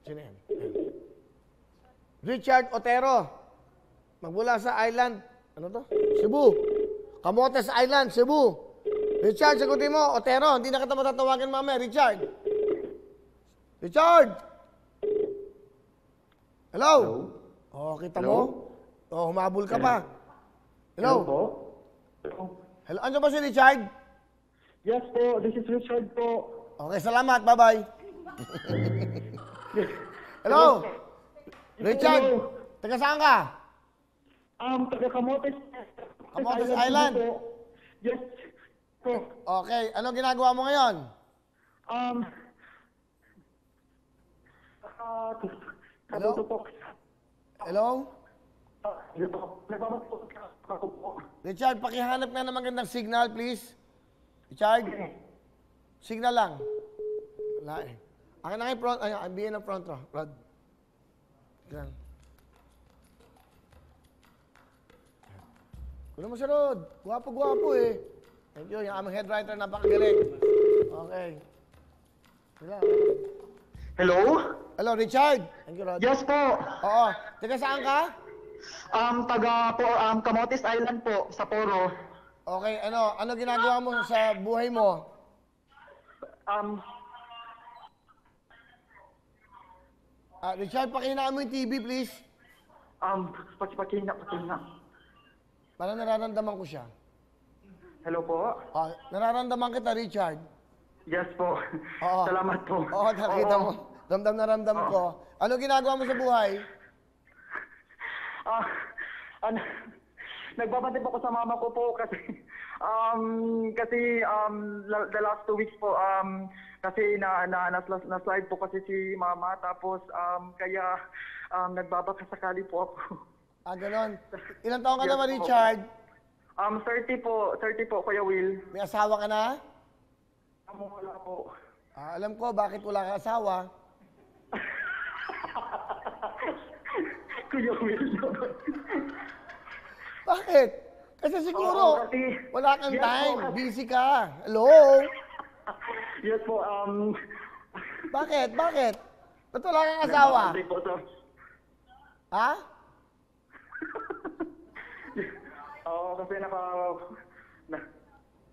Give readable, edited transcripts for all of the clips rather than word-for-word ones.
Sino yan? Richard Otero. Magmula sa island. Ano to? Cebu. Camotes Island, Cebu. Richard, sagutin mo. Otero, hindi na kita matatawagan mamaya. Richard. Richard! Hello? Oh, kita mo? Oh, humabol ka pa. Hello? Hello, ano ba si Richard? Yes po, this is Richard po. Okay, salamat. Bye-bye. Hello? Richard, taga saan ka? Taga Camotes. Camotes Island? Yes po. Okay, ano ginagawa mo ngayon? Hello? Hello? Richard, pakihanap na ng magandang signal, please. Richard? Signal lang. Wala eh. Akin na kayo front, ang bihin ng front row. Rod. Yan. Kunin mo si Rod. Gwapo-gwapo eh. Thank you. Yung aming head writer, napakagaling. Okay. Wala. Hello? Hello, Richard. Thank you, Rod. Yes po. Oo. Taga saan ka? Taga po, Camotes Island po, sa Poro. Okay, ano ginagawa mo sa buhay mo? Richard, pakinaan mo yung TV, please. Pakina. Parang nararamdaman ko siya. Hello po? Nararamdaman kita, Richard. Yes po. Oo. Salamat po. Oo, nakita mo. Ramdam na ramdam ko. Ano ginagawa mo sa buhay? Nagbabantay po ako sa mama ko po kasi the last 2 weeks po kasi na-slide po kasi si mama tapos kaya nagbabaka sakali po ako. Ganon. Ilang taon ka naman, Richard? 30 po, Kuya Will. May asawa ka na? Wala po. Alam ko, bakit wala ka asawa? Kuya Will. Bakit? Kasi siguro, wala kang yes, time. po. Busy ka. Hello? Yes po, Bakit? Ba't wala kang asawa? po, sir. Ha? Kasi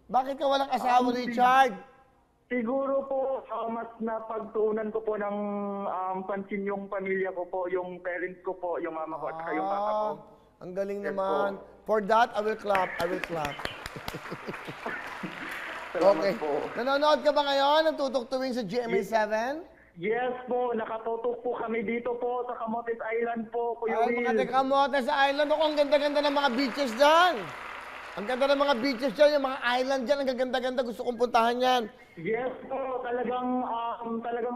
Bakit ka walang asawa, Richard? siguro po, mas napagtuunan ko po ng pansin yung pamilya ko po, yung parents ko po, yung mama ko at saka yung papa ko. Ang galing Yes, naman. po. For that, I will clap. Salamat Okay. po. Nanonood ka ba ngayon ng tutuktuwing sa GMA7? Yes po, nakatutok po kami dito po sa Camotes Island po, Kuya Ay, Will. mga Camotes Island. Ako, ang ganda-ganda ng mga beaches dyan. Ang ganda ng mga beaches dyan, yung mga island dyan, ang gaganda-ganda. Gusto kong puntahan yan. Yes po, talagang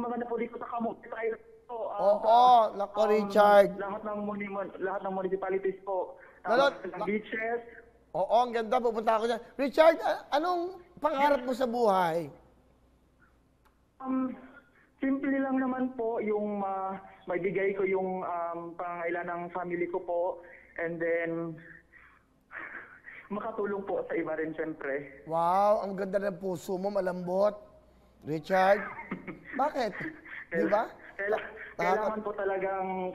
maganda po dito sa Camotes Island po. Oo, nako, Richard. Lahat ng municipalities po. Ng Beaches. Oo, ang ganda. Pupunta ako dyan. Richard, anong pangarap mo sa buhay? Simple lang naman po yung maibigay ko yung pangailan ng family ko po. And then, makatulong po sa iba rin siyempre. Wow, ang ganda ng puso mo, malambot. Richard, bakit? Di ba? Kailangan po talagang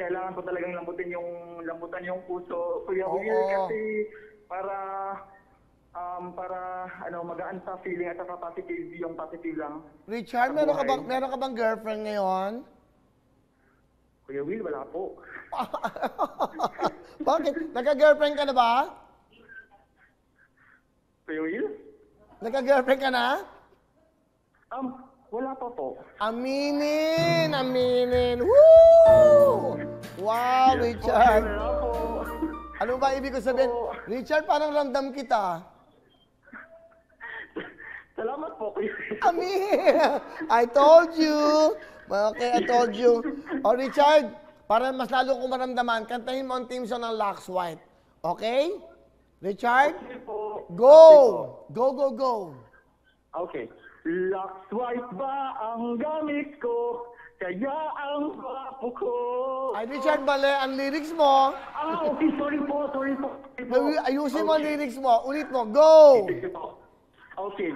lambutan yung puso, Kuya Will, Oo. kasi para magaan sa feeling at saka positive lang. Richard, Sa meron ka bang girlfriend ngayon? Kuya Will, wala po. Bakit? Nagka-girlfriend ka na ba? Kuya Will? Nagka-girlfriend ka na? Wala pa po. Aminin! Woo! Wow, Richard! Wala po. Ano ba ibig ko sabihin? Richard, parang ramdam kita. Salamat po, Kuya Will. Amin! I told you! Okay, I told you. O, Richard, para mas lalo kong maramdaman, kantahin mo ang team song ng Lux White. Okay? Richard? Okay po. Go! Go, go, go! Okay. Lux White ba ang gamit ko? Kaya ang gwapo ko. Ay, Richard, mali ang lyrics mo. Okay. Sorry po. Ayusin mo ang lyrics mo. Ulit mo. Go! Okay.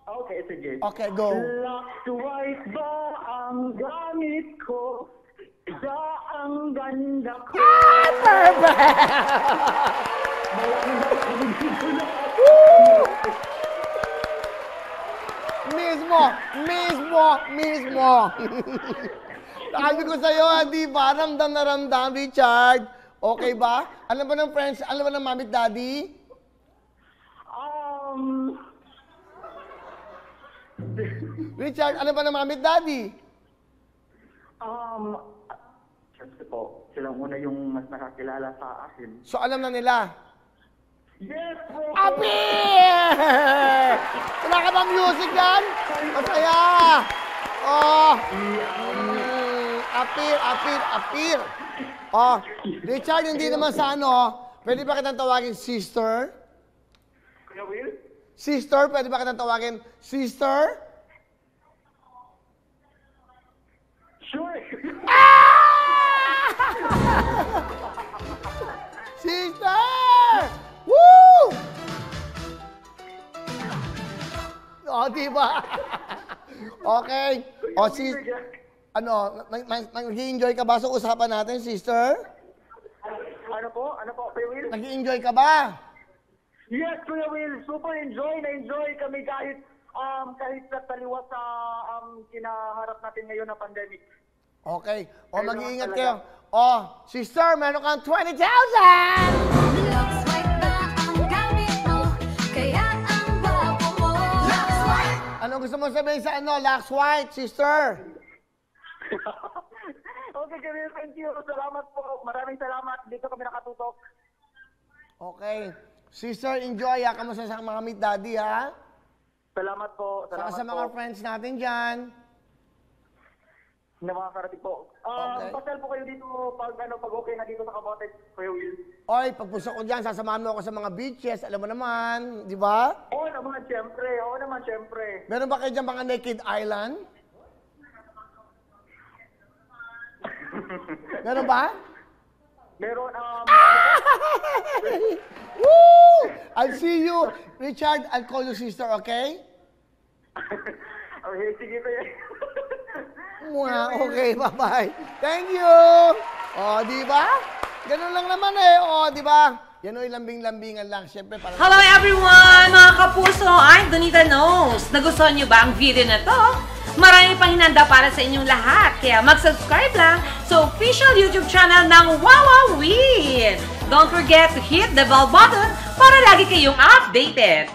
Okay, sige. Okay, go. Last white ba ang gamit ko? Isa ang ganda ko. Mismo. Sabi ko sa'yo, di ba? Ramdam na ramdam, Richard. Okay ba? Alam ba ng friends, alam ba ng mami at daddy? Richard, alam ba ng mami at daddy? Siyempre po, silang una yung mas nakakilala sa akin. So, alam na nila. Yes, bro! Apir! Wala ka bang music yan? Masaya! Oh! Apir! Oh, Richard, hindi naman sa ano, pwede ba kitang tawagin sister? Kuya Will? Sister, pwede ba kitang tawagin sister? Sure! Sister! Woo! O, diba? Okay. O, ano, nag-i-enjoy ka ba sa usapan natin, sister? Ano po, Kuya Will? Nag-i-enjoy ka ba? Yes, Kuya Will! Super na-enjoy kami kahit sa taliwa sa kinaharap natin ngayon na pandemic. Okay. O, Ayun mag-iingat naman kayo. talaga. O, sister, meron kang 20,000! Looks white ba ang gamit mo? Kaya ang bago mo. Looks white. Anong gusto mo sabihin sa ano, Lux White, sister? Okay, Kuya Will, thank you. Salamat po. Maraming salamat. Dito kami nakatutok. Okay. Sister, enjoy. Kamusta sa mga meet daddy, ha? Salamat po. Saka Salamat sa mga po. friends natin dyan. Na mga karating po. Okay. Pasal po kayo dito pag okay na dito sa Cabotes, Kuya Will. Oy, pagpuso ko dyan, sasamahan mo ako sa mga beaches. Alam mo naman, di ba? Oo naman, syempre. Meron ba kayo dyan mga naked island? Meron ba? Meron, Woo! I'll see you. Richard, I'll call you sister, okay? okay, sige Kuya. Okay, bye-bye. Thank you! O, di ba? Ganun lang naman eh. O, di ba? Yan o, lambing-lambingan lang. Siyempre, parang... Hello everyone! Mga kapuso, I'm Donita Knows. Nagustuhan niyo ba ang video na to? Marami pang hinanda para sa inyong lahat. Kaya mag-subscribe lang sa official YouTube channel ng Wawa Win. Don't forget to hit the bell button para lagi kayong updated.